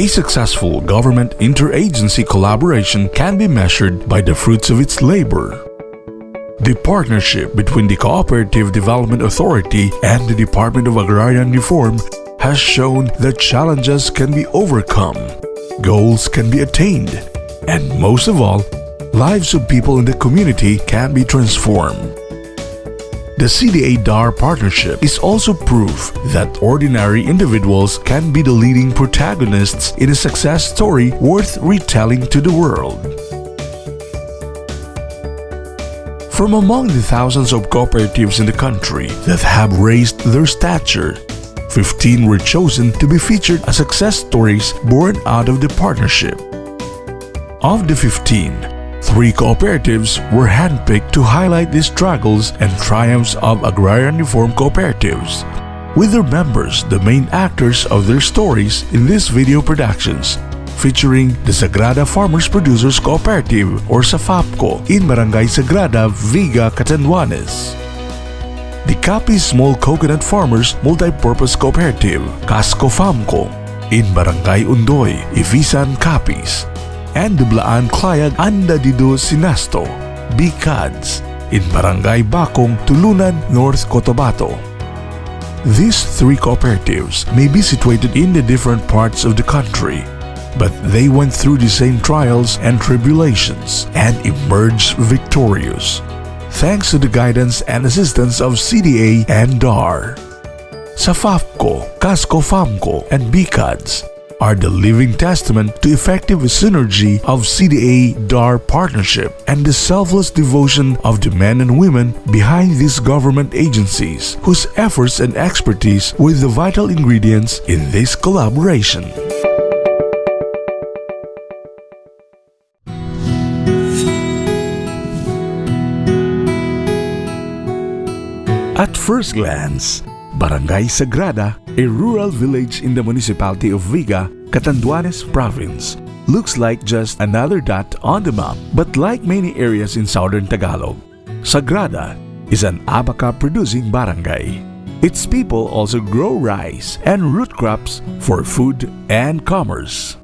A successful government interagency collaboration can be measured by the fruits of its labor. The partnership between the Cooperative Development Authority and the Department of Agrarian Reform has shown that challenges can be overcome, goals can be attained, and most of all, lives of people in the community can be transformed. The Cdadar Partnership is also proof that ordinary individuals can be the leading protagonists in a success story worth retelling to the world. From among the thousands of cooperatives in the country that have raised their stature, 15 were chosen to be featured as success stories born out of the partnership. Of the 15, 3 cooperatives were handpicked to highlight the struggles and triumphs of agrarian reform cooperatives, with their members the main actors of their stories in these video productions, featuring the Sagrada Farmers Producers Cooperative or SAFAPCO in Barangay Sagrada, Viga, Catanduanes. The Capi Small Coconut Farmers Multipurpose Cooperative, CASCO-FAMCO, in Barangay Undoy, Ivisan, Capiz, and the Blaan Clayag Andadido Sinasto, BCADS, in Barangay Bakong, Tulunan, North Cotabato. These 3 cooperatives may be situated in the different parts of the country, but they went through the same trials and tribulations and emerged victorious, thanks to the guidance and assistance of CDA and DAR. SAFAPCO, CASCO-FAMCO, and BCADS are the living testament to effective synergy of CDA-DAR partnership and the selfless devotion of the men and women behind these government agencies, whose efforts and expertise were the vital ingredients in this collaboration. At first glance, Barangay Sagrada, a rural village in the municipality of Viga, Catanduanes Province, looks like just another dot on the map. But like many areas in southern Tagalog, Sagrada is an abaca-producing barangay. Its people also grow rice and root crops for food and commerce.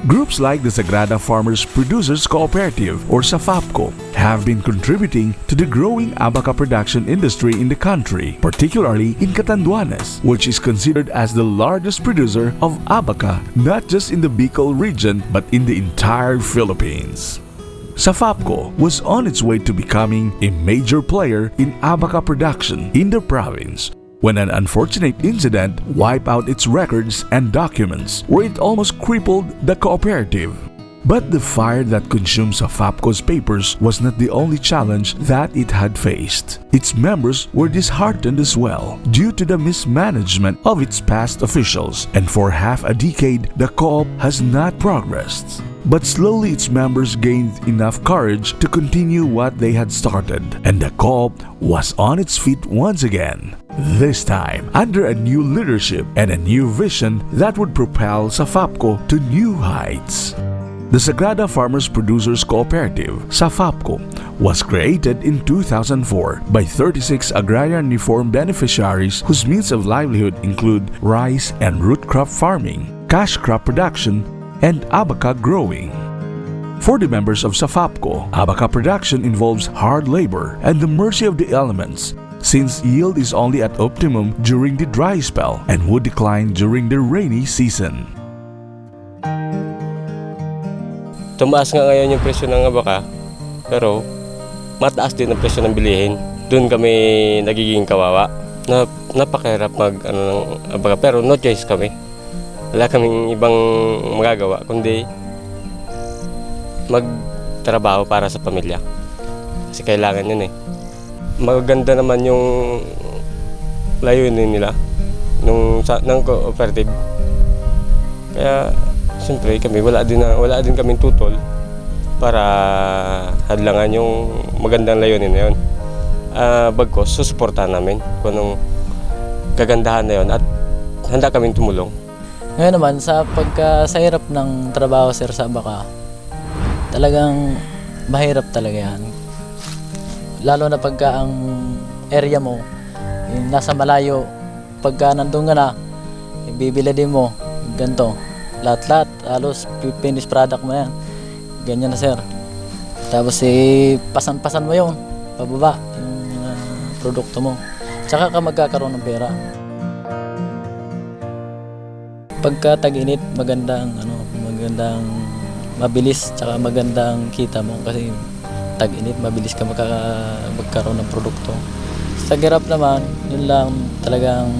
Groups like the Sagrada Farmers Producers Cooperative or SAFAPCO have been contributing to the growing abaca production industry in the country, particularly in Catanduanes, which is considered as the largest producer of abaca not just in the Bicol region but in the entire Philippines. SAFAPCO was on its way to becoming a major player in abaca production in the province when an unfortunate incident wiped out its records and documents, where it almost crippled the cooperative. But the fire that consumed SAFAPCO's papers was not the only challenge that it had faced. Its members were disheartened as well due to the mismanagement of its past officials, and for half a decade the co-op has not progressed. But slowly its members gained enough courage to continue what they had started, and the co-op was on its feet once again. This time, under a new leadership and a new vision that would propel SAFAPCO to new heights. The Sagrada Farmers Producers Cooperative, SAFAPCO, was created in 2004 by 36 agrarian reform beneficiaries whose means of livelihood include rice and root crop farming, cash crop production, and abaca growing. For the members of SAFAPCO, abaca production involves hard labor and the mercy of the elements, since yield is only at optimum during the dry spell and would decline during the rainy season. Tumaas nga ngayon yung presyo ng abaca, pero mataas din ang presyo ng bilihin. Doon kami nagiging kawawa. Napakahirap mag ng abaca, pero no choice kami. Wala kaming ibang magagawa kundi magtrabaho para sa pamilya. Kasi kailangan yun eh. Maganda naman yung layunin nila ng cooperative. Kaya siyempre kami wala din kaming tutol para hadlangan yung magandang layunin na yun. Bagkos susuportahan namin kung anong kagandahan na yun at handa kaming tumulong. Ngayon naman, sa hirap ng trabaho, sir, sa abaca, talagang mahirap talaga yan. Lalo na pagka ang area mo, nasa malayo, pagka nandun ka na, bibili din mo, ganito. Lahat-lahat, halos finished product mo yan. Ganyan na sir. Tapos pasan-pasan mo yun, pababa, yung produkto mo. Tsaka ka magkakaroon ng pera. Pagka tag-init, magandang mabilis, tsaka magandang kita mo kasi tag-init, mabilis ka magkaroon ng produkto. Sa girap naman, yun lang talagang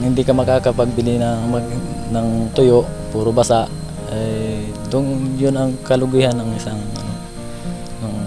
hindi ka makakapagbili ng tuyo, puro basa. Yun ang kalugihan ng isang ng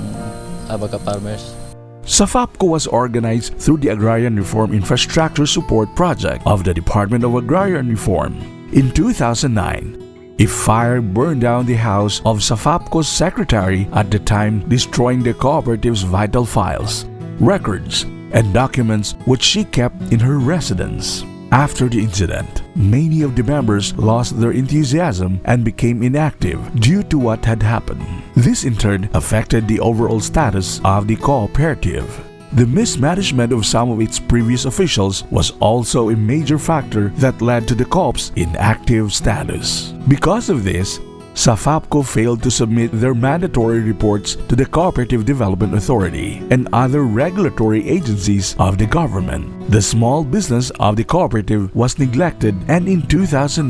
abaca farmers. SAFAPCO was organized through the Agrarian Reform Infrastructure Support Project of the Department of Agrarian Reform. In 2009, a fire burned down the house of SAFAPCO's secretary at the time, destroying the cooperative's vital files, records, and documents which she kept in her residence. After the incident, many of the members lost their enthusiasm and became inactive due to what had happened. This in turn affected the overall status of the cooperative. The mismanagement of some of its previous officials was also a major factor that led to the co-op's inactive status. Because of this, SAFAPCO failed to submit their mandatory reports to the Cooperative Development Authority and other regulatory agencies of the government. The small business of the cooperative was neglected, and in 2009,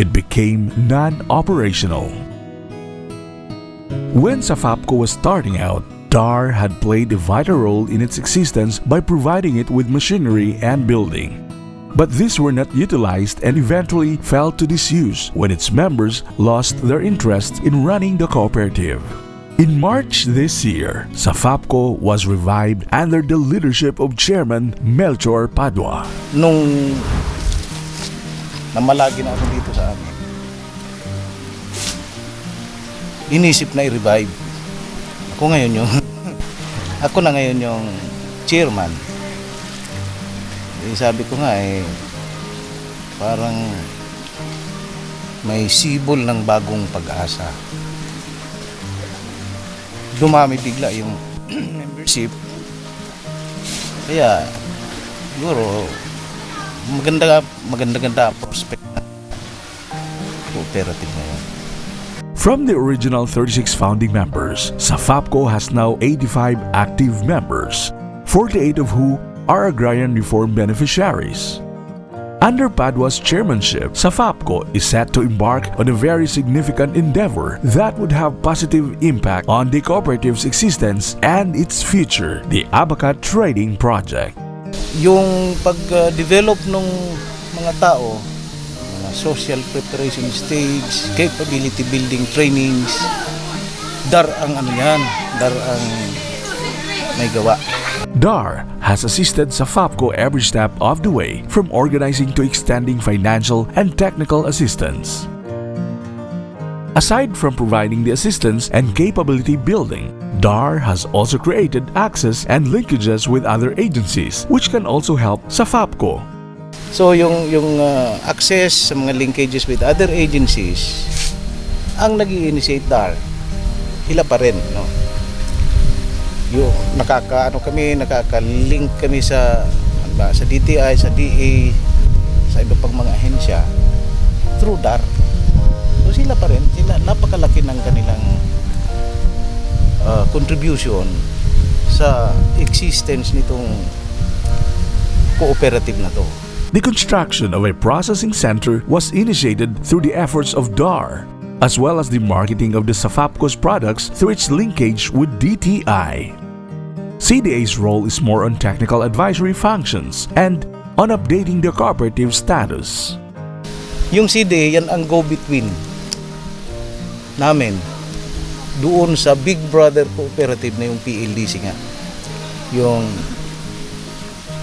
it became non-operational. When SAFAPCO was starting out, DAR had played a vital role in its existence by providing it with machinery and building. But these were not utilized and eventually fell to disuse when its members lost their interest in running the cooperative. In March this year, SAFAPCO was revived under the leadership of Chairman Melchor Padua. Nung namalagi na ako dito sa amin, inisip na i-revive. Ako na ngayon yung chairman. Sabi ko nga parang may sibol ng bagong pag-asa. Dumami bigla yung membership. Kaya siguro maganda prospect na cooperative na yan. From the original 36 founding members, SAFAPCO has now 85 active members, 48 of whom are agrarian reform beneficiaries. Under Padua's chairmanship, SAFAPCO is set to embark on a very significant endeavor that would have positive impact on the cooperative's existence and its future, the Abaca Trading Project. Yung pag-develop ng mga tao, social preparation stage, capability building trainings, dar ang may gawa. DAR has assisted SAFAPCO every step of the way, from organizing to extending financial and technical assistance. Aside from providing the assistance and capability building, DAR has also created access and linkages with other agencies, which can also help SAFAPCO. So yung access sa mga linkages with other agencies, ang nag-i-initiate DAR, sila pa rin, no? Yung nakaka-link kami sa DTI, sa DA, sa iba pang mga ahensya through DAR. So sila pa rin, napakalaki ng kanilang contribution sa existence nitong cooperative na to. The construction of a processing center was initiated through the efforts of DAR, as well as the marketing of the SAFAPCO's products through its linkage with DTI. CDA's role is more on technical advisory functions and on updating the cooperative status. Yung CDA, yan ang go-between namin doon sa Big Brother Cooperative na yung PLDC nga. Yung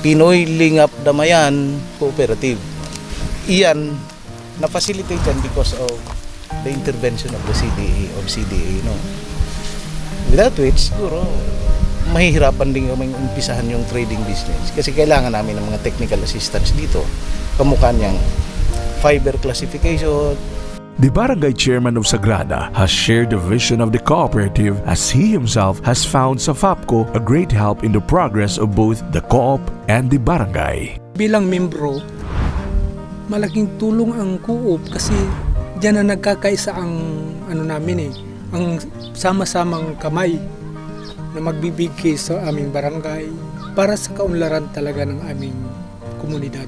Pinoy Lingap Damayan Cooperative. Iyan, na-facilitate yan because of the intervention of the CDA, no? Without which, siguro, mahihirapan din kami umpisahan yung trading business kasi kailangan namin ng mga technical assistance dito. Kamukha niyang fiber classification. The barangay chairman of Sagrada has shared the vision of the cooperative, as he himself has found SAFAPCO a great help in the progress of both the co-op and the barangay. Bilang membro, malaking tulong ang co-op kasi diyan na nagkakaisa ang namin ang sama-samang kamay na magbibigay sa aming barangay para sa kaunlaran talaga ng aming komunidad.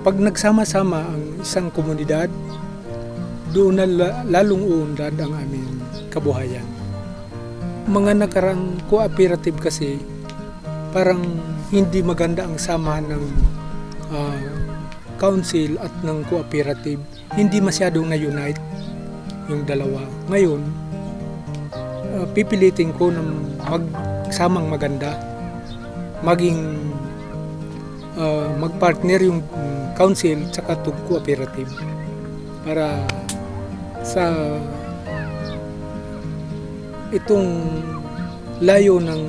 Pag nagsama-sama ang isang komunidad, doon na lalong uunlad ang aming kabuhayan. Mga nakarang cooperative kasi parang hindi maganda ang samahan ng council at ng cooperative. Hindi masyadong na-unite yung dalawa. Ngayon, pipilitin ko na magsamang maganda, maging magpartner yung council tsaka cooperative para sa itong layo ng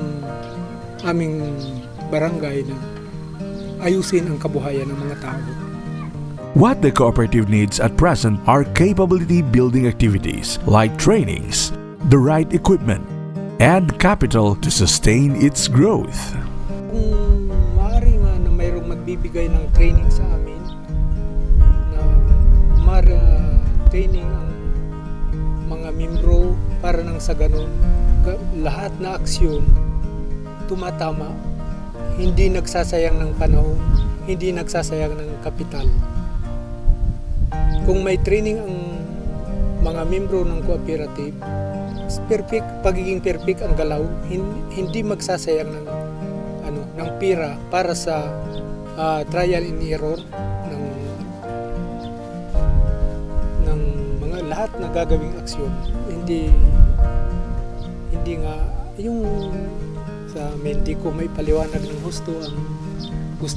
aming barangay na ayusin ang kabuhayan ng mga tao. What the cooperative needs at present are capability-building activities like trainings, the right equipment, and capital to sustain its growth. Kung maaari nga na mayroong magbibigay ng training sa amin, na training ang mga membro para nang sa ganun, lahat na aksyon tumatama, hindi nagsasayang ng panahon, hindi nagsasayang ng kapital. Kung may training ang mga membro ng cooperative, pagiging perfect ang galaw, hindi magsasayang ng pira para sa trial and error ng mga lahat na gagawing aksyon. Hindi nga yung sa hindi ko may paliwanag ng gusto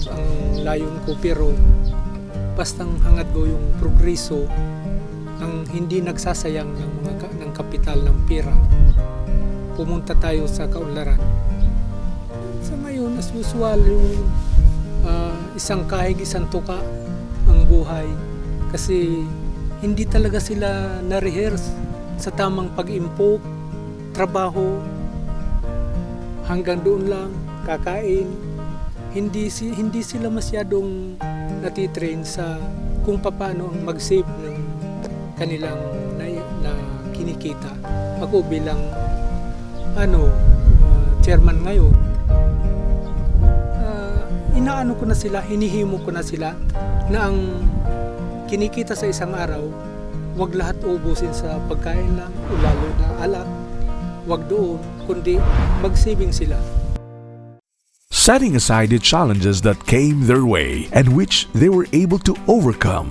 ang layon ko, pero bastang hangad ko yung progreso ng hindi nagsasayang ng kapital ng pera, pumunta tayo sa kaunlaran. Sa ngayon, as usual, yung isang kahig, isang tuka ang buhay kasi hindi talaga sila na-rehearse sa tamang pag-impok, trabaho, hanggang doon lang, kakain. Hindi sila masyadong natitrain sa kung paano ang mag-save ng kanilang na kinikita. Ako bilang chairman ngayon, inaano ko na sila, hinihimo ko na sila na ang kinikita sa isang araw, wag lahat ubusin sa pagkain lang, o lalo na alak. Wag doon, kundi mag-saving sila. Setting aside the challenges that came their way and which they were able to overcome,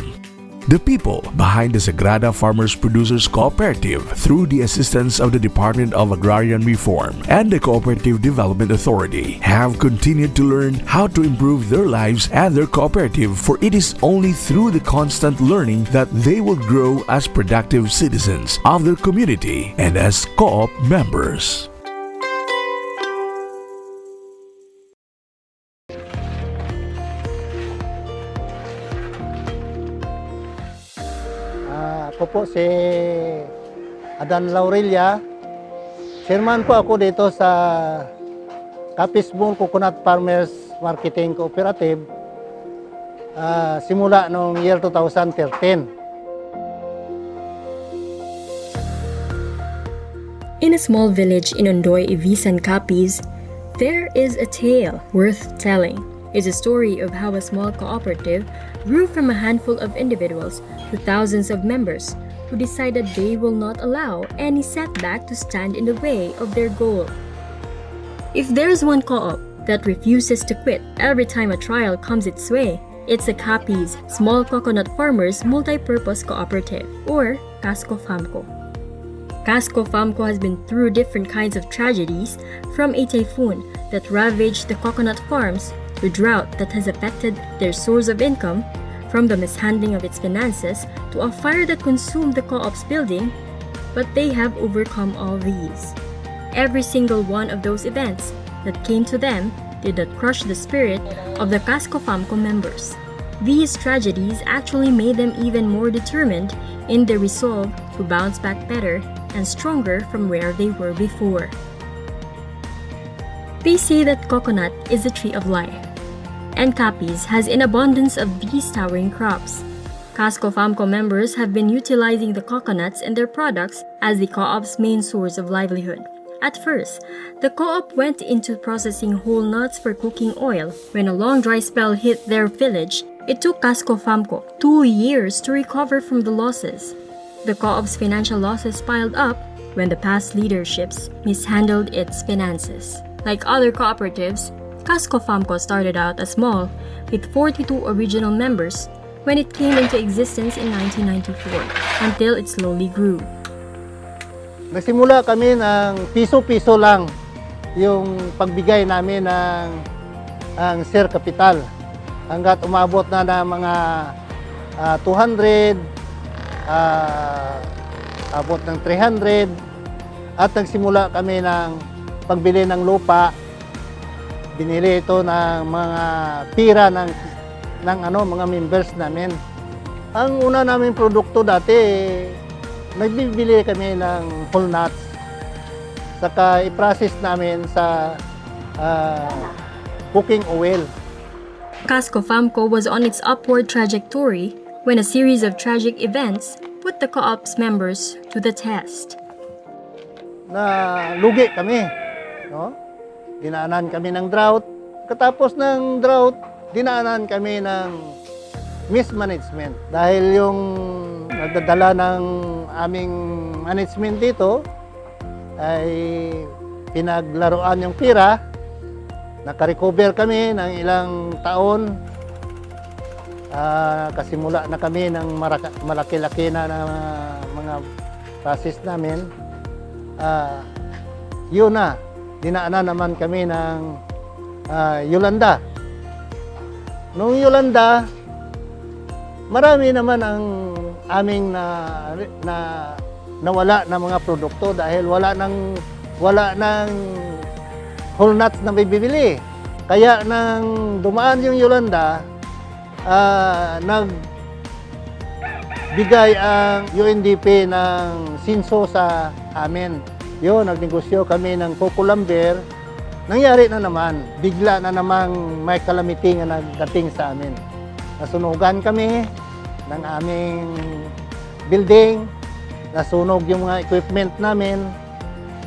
the people behind the Cdadar Farmers Producers Cooperative, through the assistance of the Department of Agrarian Reform and the Cooperative Development Authority, have continued to learn how to improve their lives and their cooperative, for it is only through the constant learning that they will grow as productive citizens of their community and as co-op members. Ako po si Adan Laurelia. Chairman po ako dito sa Kapisbong Coconut Farmers Marketing Cooperative simula noong year 2013. In a small village in Ondoy, Ibisan, Capiz, there is a tale worth telling. It's a story of how a small cooperative grew from a handful of individuals to thousands of members who decided they will not allow any setback to stand in the way of their goal. If there's one co-op that refuses to quit every time a trial comes its way, it's the Capiz Small Coconut Farmers Multi-Purpose Cooperative, or Casco Famco. Casco Famco has been through different kinds of tragedies, from a typhoon that ravaged the coconut farms to drought that has affected their source of income, from the mishandling of its finances to a fire that consumed the co-op's building, but they have overcome all these. Every single one of those events that came to them did not crush the spirit of the Casco Famco members. These tragedies actually made them even more determined in their resolve to bounce back better and stronger from where they were before. They say that coconut is the tree of life, and Capiz has an abundance of these towering crops. Casco Famco members have been utilizing the coconuts and their products as the co-op's main source of livelihood. At first, the co-op went into processing whole nuts for cooking oil. When a long dry spell hit their village, it took Casco Famco 2 years to recover from the losses. The co-op's financial losses piled up when the past leaderships mishandled its finances. Like other cooperatives, Casco Famco started out as small, with 42 original members when it came into existence in 1994, until it slowly grew. Nagsimula kami ng piso-piso lang yung pagbigay namin ng share capital. Hanggat umabot na ng mga 200, abot ng 300, at nagsimula kami ng pagbili ng lupa. Binili ito ng mga pira ng mga members namin. Ang una naming produkto dati, nagbibili kami ng whole nuts. Saka i-process namin sa cooking oil. Casco Famco was on its upward trajectory when a series of tragic events put the co-op's members to the test. Na lugi kami, no? Dinaanan kami ng drought. Katapos ng drought, dinaanan kami ng mismanagement. Dahil yung nagdadala ng aming management dito ay pinaglaruan yung pira. Nakarecover kami ng ilang taon. Kasimula na kami ng malaki-laki na mga process namin. Yun na, dinaanan naman kami ng Yolanda. Nung Yolanda, marami naman ang aming nawala na mga produkto dahil wala nang whole nuts na bibili. Kaya nang dumaan yung Yolanda, nagbigay ang UNDP ng sinso sa amin. Yun, nagnegosyo kami ng coco lumber. Nangyari na naman, bigla na namang may calamity nga nagdating sa amin. Nasunugan kami ng aming building, nasunog yung mga equipment namin,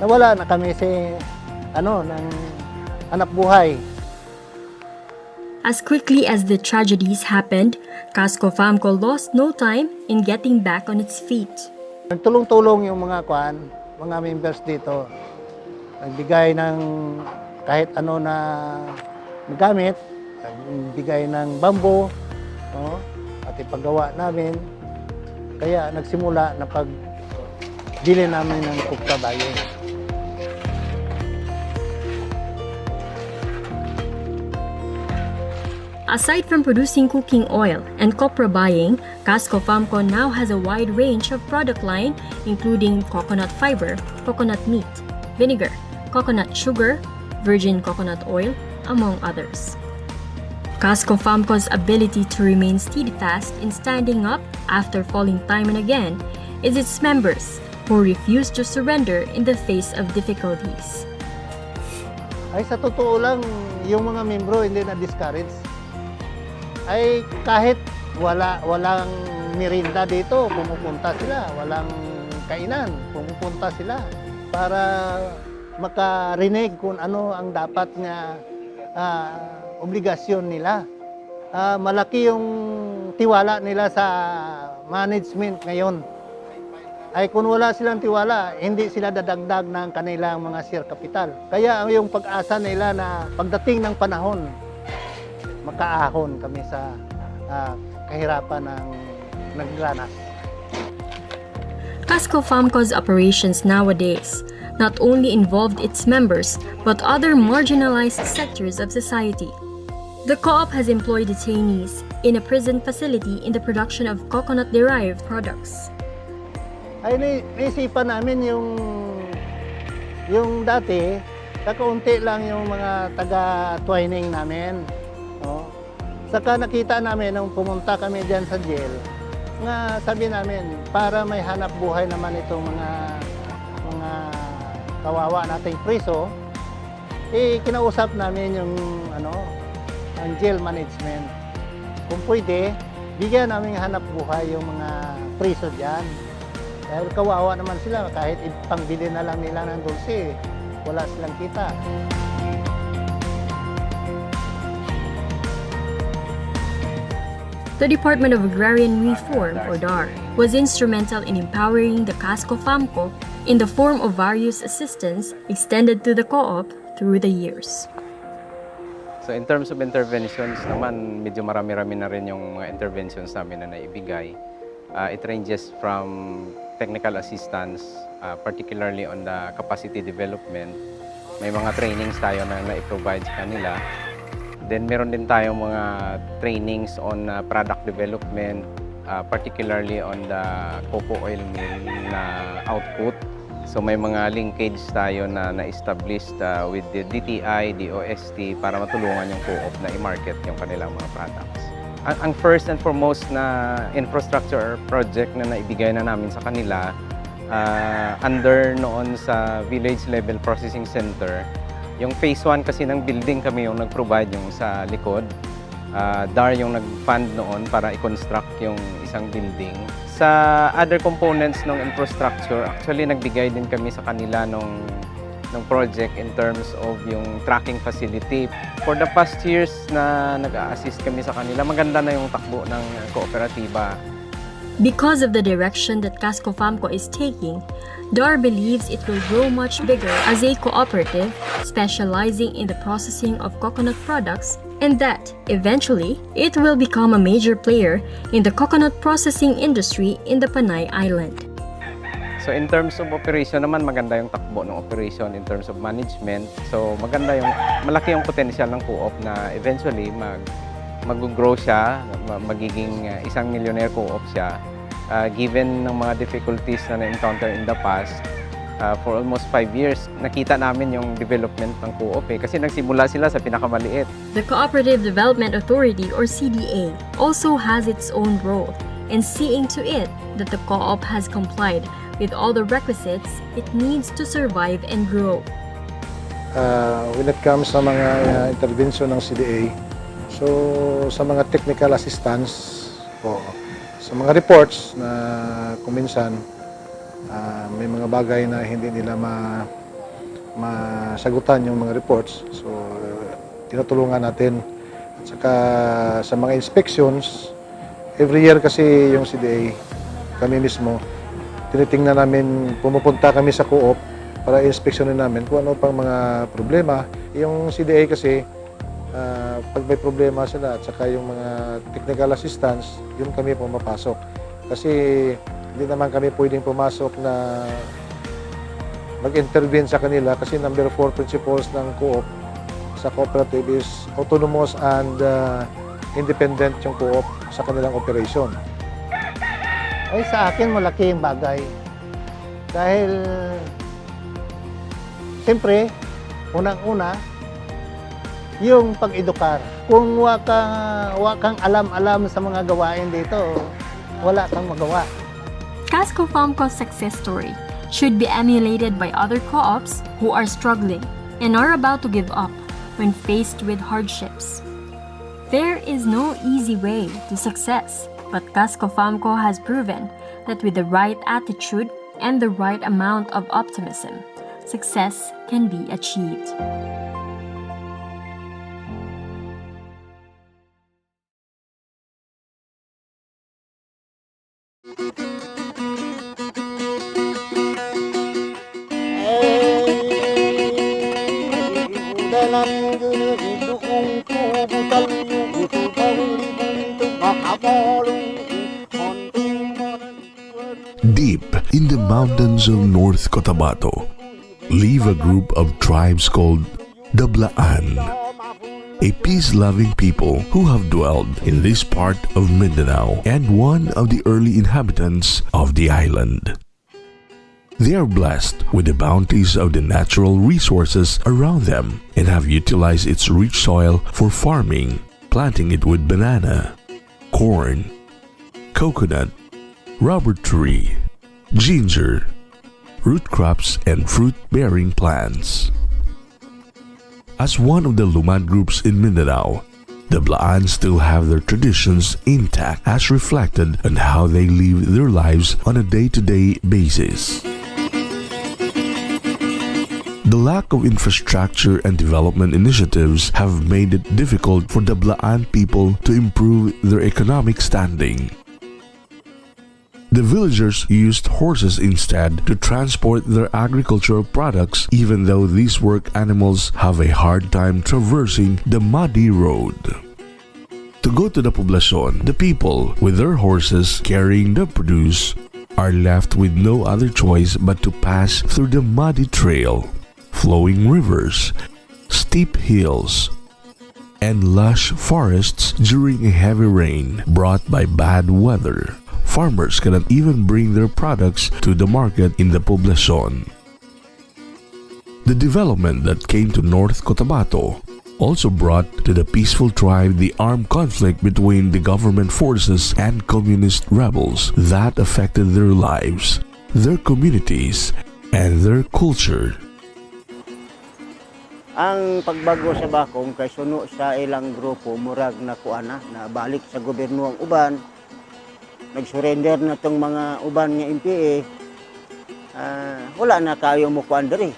nawala na kami ng hanap buhay. As quickly as the tragedies happened, Casco Famco lost no time in getting back on its feet. Nagtulong-tulong yung mga members dito. Nagbigay ng kahit ano na gamit, nagbigay ng bamboo, no? At ipagawa namin. Kaya nagsimula na pagbili namin ng kuktabayo. Aside from producing cooking oil and copra buying, Casco Famco now has a wide range of product line including coconut fiber, coconut meat, vinegar, coconut sugar, virgin coconut oil, among others. Casco Famco's ability to remain steadfast in standing up after falling time and again is its members who refuse to surrender in the face of difficulties. Ay sa totoo lang, yung mga membro hindi na-discourage. Ay kahit walang merinda dito, pumupunta sila. Walang kainan, pumupunta sila para makarinig kung ano ang dapat nga obligasyon nila. Malaki yung tiwala nila sa management ngayon. Ay kung wala silang tiwala, hindi sila dadagdag ng kanilang mga share capital. Kaya yung pag-asa nila na pagdating ng panahon, makaahon kami sa kahirapan ng nagranas. Casco Famco's operations nowadays not only involved its members but other marginalized sectors of society. The co-op has employed detainees in a prison facility in the production of coconut-derived products. Ay naisipan namin yung dati, kakaunti lang yung mga taga-twining namin. No? Saka nakita namin nung pumunta kami dyan sa jail, nga sabi namin, para may hanap buhay naman itong mga kawawa nating preso, kinausap namin yung ang jail management. Kung pwede, bigyan namin hanap buhay yung mga preso dyan. Dahil kawawa naman sila, kahit ipangbili na lang nila ng dulce, wala silang kita. The Department of Agrarian Reform, or DAR, was instrumental in empowering the Casco Famco in the form of various assistance extended to the co-op through the years. So in terms of interventions naman, medyo marami-rami na rin yung mga interventions namin na naibigay. It ranges from technical assistance, particularly on the capacity development. May mga trainings tayo na na-provide sa kanila. Then meron din tayong mga trainings on product development, particularly on the cocoa oil mill na output. So may mga linkage tayo na na-establish with the DTI, DOST para matulungan yung co-op na i-market yung kanilang mga products. Ang first and foremost na infrastructure project na naibigay na namin sa kanila under noon sa Village Level Processing Center. Yung phase 1 kasi ng building kami yung nag-provide yung sa likod. DAR yung nag-fund noon para i-construct yung isang building. Sa other components ng infrastructure, actually nagbigay din kami sa kanila ng project in terms of yung tracking facility. For the past years na nag-a-assist kami sa kanila, maganda na yung takbo ng kooperatiba. Because of the direction that Casco Famco is taking, DAR believes it will grow much bigger as a cooperative specializing in the processing of coconut products, and that, eventually, it will become a major player in the coconut processing industry in the Panay Island. So in terms of operation naman, maganda yung takbo ng operation in terms of management. So maganda yung, malaki yung potential ng co-op na eventually mag-grow siya, magiging isang millionaire co-op siya. Given ng mga difficulties na na-encounter in the past, for almost 5 years, nakita namin yung development ng co-op kasi nagsimula sila sa pinakamaliit. The Cooperative Development Authority, or CDA, also has its own role in seeing to it that the co-op has complied with all the requisites it needs to survive and grow. When it comes sa mga intervention ng CDA, so sa mga technical assistance po, sa mga reports na kuminsan may mga bagay na hindi nila masagutan yung mga reports, so tinutulungan natin. At saka sa mga inspections, every year kasi yung CDA, kami mismo tinitingnan namin, pumupunta kami sa co-op para inspeksyonin namin kung ano pang mga problema. Yung CDA kasi pag may problema sila at saka yung mga technical assistance, yun kami pumapasok. Kasi hindi naman kami pwedeng pumasok na mag-intervene sa kanila kasi number 4 principles ng co-op sa cooperative is autonomous and independent yung co-op sa kanilang operation. Ay sa akin malaki yung bagay. Dahil siyempre, unang-una, yung pag-edukar. Kung wala kang alam-alam sa mga gawain dito, wala kang magawa. Casco Famco's success story should be emulated by other co-ops who are struggling and are about to give up when faced with hardships. There is no easy way to success, but Casco Famco has proven that with the right attitude and the right amount of optimism, success can be achieved. Deep in the mountains of North Cotabato live a group of tribes called the Blaan, a peace-loving people who have dwelled in this part of Mindanao and one of the early inhabitants of the island. They are blessed with the bounties of the natural resources around them and have utilized its rich soil for farming, planting it with banana, corn, coconut, rubber tree, ginger, root crops, and fruit-bearing plants. As one of the Lumad groups in Mindanao, the Blaan still have their traditions intact as reflected on how they live their lives on a day-to-day basis. The lack of infrastructure and development initiatives have made it difficult for the Blaan people to improve their economic standing. The villagers used horses instead to transport their agricultural products, even though these work animals have a hard time traversing the muddy road. To go to the poblacion, the people, with their horses carrying the produce, are left with no other choice but to pass through the muddy trail, flowing rivers, steep hills, and lush forests during a heavy rain brought by bad weather. Farmers cannot even bring their products to the market in the poblacion. The development that came to North Cotabato also brought to the peaceful tribe the armed conflict between the government forces and communist rebels that affected their lives, their communities, and their culture. Ang pagbago sa Bakong kay suno sa ilang grupo murag na kuana na balik sa gobyerno ang uban. Nag-surrender na tong mga uban nga MPA. Wala na kayo mo kuan diri.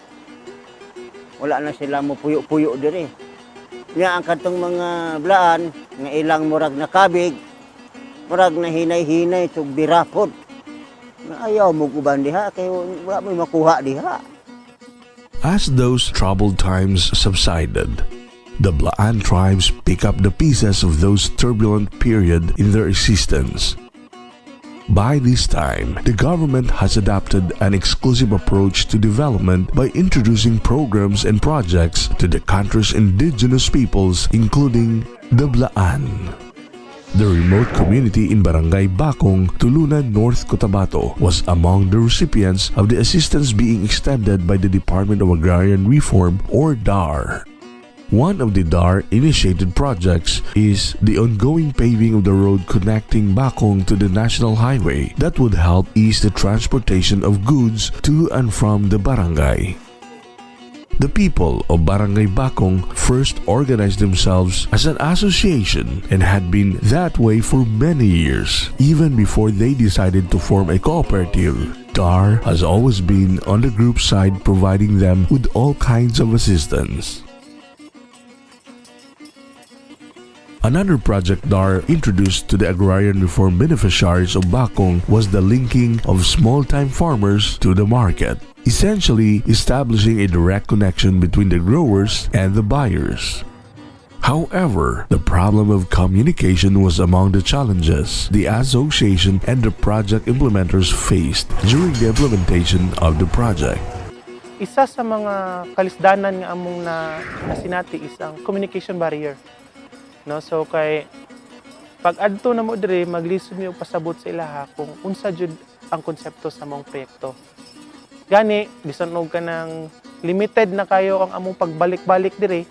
Wala na sila mo puyo-puyo diri. Nga ang katong mga Blaan nga ilang murag na kabig, murag na hinay-hinay tug birapod. Nga ayaw mo uban diha kay wala mo makuha diha. As those troubled times subsided, the Blaan tribes pick up the pieces of those turbulent period in their existence. By this time, the government has adopted an exclusive approach to development by introducing programs and projects to the country's indigenous peoples, including the Blaan. The remote community in Barangay Bakong, Tulunan, North Cotabato was among the recipients of the assistance being extended by the Department of Agrarian Reform or DAR. One of the DAR-initiated projects is the ongoing paving of the road connecting Bakong to the National Highway that would help ease the transportation of goods to and from the barangay. The people of Barangay Bakong first organized themselves as an association and had been that way for many years, even before they decided to form a cooperative. DAR has always been on the group side, providing them with all kinds of assistance. Another project DAR introduced to the agrarian reform beneficiaries of Bakong was the linking of small-time farmers to the market, essentially establishing a direct connection between the growers and the buyers. However, the problem of communication was among the challenges the association and the project implementers faced during the implementation of the project. Isa sa mga kalisdanan nga among na sinati is ang communication barrier. No, so kay pag adto na mo diri maglisod mi og pasabot sa ilaha kung unsa jud ang konsepto sa among proyekto. Gani bisan og kanang limited na kayo ang among pagbalik-balik diri,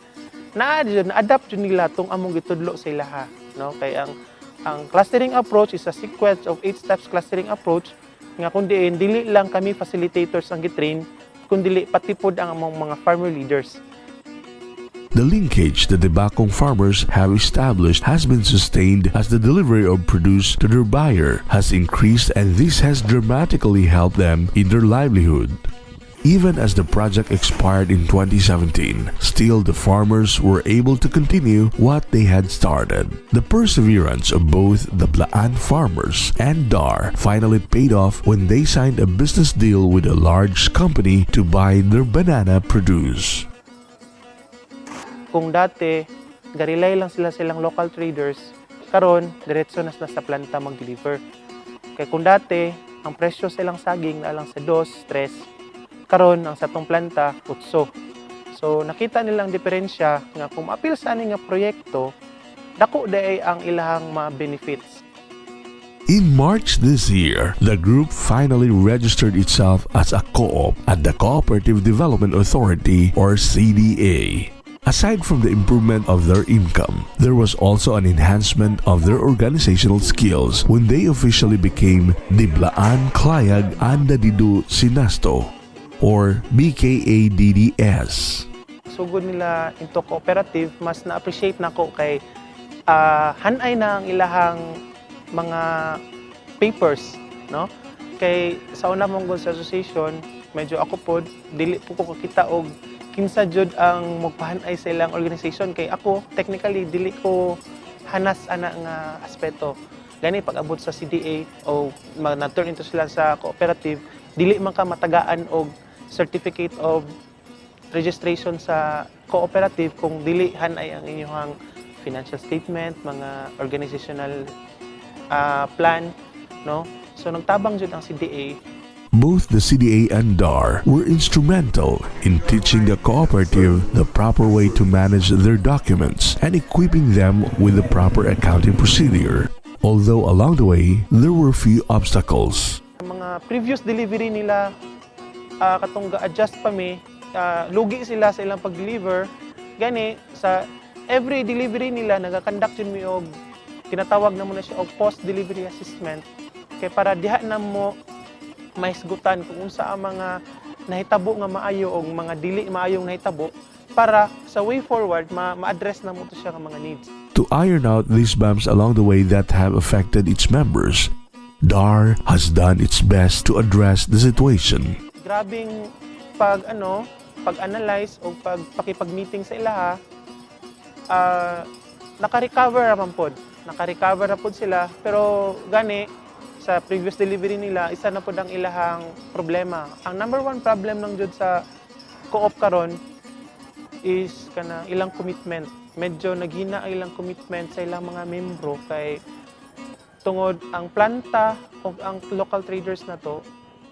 na-adapt jud nila tong among gitudlo sa ilaha, no? Kay ang clustering approach is a sequence of 8 steps clustering approach nga kun diin dili lang kami facilitators ang gitrain, kundi pati pod ang among mga farmer leaders. The linkage that the Bakong farmers have established has been sustained as the delivery of produce to their buyer has increased, and this has dramatically helped them in their livelihood. Even as the project expired in 2017, still the farmers were able to continue what they had started. The perseverance of both the Blaan farmers and DAR finally paid off when they signed a business deal with a large company to buy their banana produce. Kung dati, garilay lang silang local traders, karon diretso na sa planta mag-deliver. Kaya kung dati, ang presyo silang saging na lang sa 2, 3, karon ang sa tong planta, 8. So nakita nilang diferensya nga kung apil sa ani nga proyekto, dako day ang ilahang mga benefits. In March this year, the group finally registered itself as a co-op at the Cooperative Development Authority or CDA. Aside from the improvement of their income, there was also an enhancement of their organizational skills when they officially became the Blaan Clayag Anda Didu Sinasto or BKADDS. Sugod nila into cooperative, mas na-appreciate nako kay hanay na ang ilahang mga papers, no? Kay sa una mong sa association, medyo ako po dili po ko kakita og kinsa jud ang magpahanay sa ilang organization, kay ako technically dili ko hanas ana nga aspeto. Gani pag abot sa CDA o na-turn into sila sa cooperative, dili man ka matagaan og certificate of registration sa cooperative kung dili hanay ang inyong financial statement, mga organizational plan, no? So nagtabang jud ang CDA. Both the CDA and DAR were instrumental in teaching the cooperative the proper way to manage their documents and equipping them with the proper accounting procedure. Although along the way, there were few obstacles. Mga previous delivery nila, katong ga-adjust pa mi, lugi sila sa ilang pag-deliver. Gani, sa every delivery nila, nag-conduct yun mi og tinatawag na mo na siya og post-delivery assessment. Kaya para diha na mo mahisgutan kung unsa ang mga nahitabo nga maayo o mga dili maayong nahitabo para sa way forward ma-address na mo to siya nga mga needs. To iron out these bumps along the way that have affected its members, DAR has done its best to address the situation. Grabing pag-analyze o pakipag-meeting sa ilaha, naka-recover naman po. Naka-recover na po sila, pero gani sa previous delivery nila, isa na po ang ilahang problema. Ang number one problem ng jud sa co-op karon is kana ilang commitment. Medyo naghina ang ilang commitment sa ilang mga membro kay tungod ang planta o ang local traders na to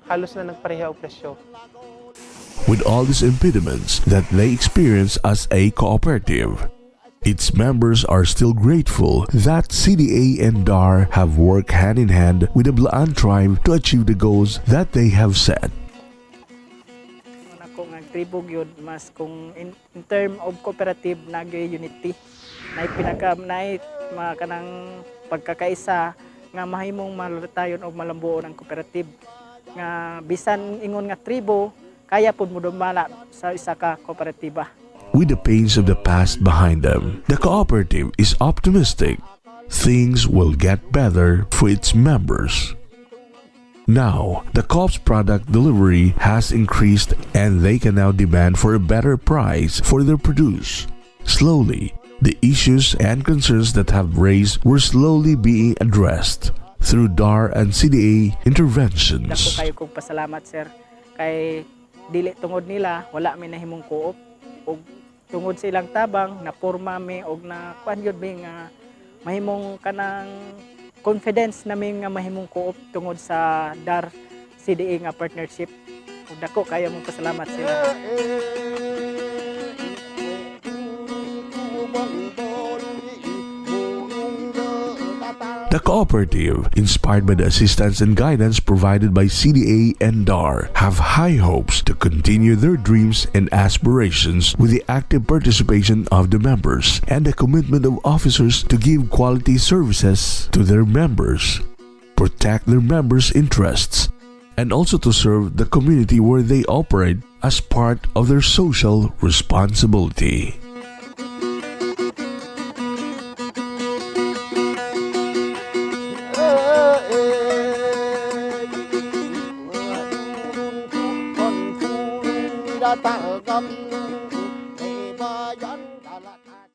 halos na nagpareha og presyo. With all these impediments that they experience as a cooperative, its members are still grateful that CDA and DAR have worked hand in hand with the Blaan tribe to achieve the goals that they have set. Ako nga tribo gyud mas kung in term of cooperative nagay unity. Nay kanang pagkakaisa nga mahimong malutayon og malambuon ang cooperative. Nga bisan ingon nga tribo kaya pud mo dumala sa isa ka kooperatiba. With the pains of the past behind them, the cooperative is optimistic. Things will get better for its members. Now, the co-op's product delivery has increased and they can now demand for a better price for their produce. Slowly, the issues and concerns that have raised were slowly being addressed through DAR and CDA interventions. Dako kayo kong pasalamat, sir. Kay dili tungod nila, wala mi nahimong co-op. Og tungod sa ilang tabang na porma mi og na kuan gyud mi nga mahimong kanang confidence namin nga mahimong co-op tungod sa DAR CDA nga partnership. Ug dako kayo mong pasalamat sila. The cooperative, inspired by the assistance and guidance provided by CDA and DAR, have high hopes to continue their dreams and aspirations with the active participation of the members and the commitment of officers to give quality services to their members, protect their members' interests, and also to serve the community where they operate as part of their social responsibility.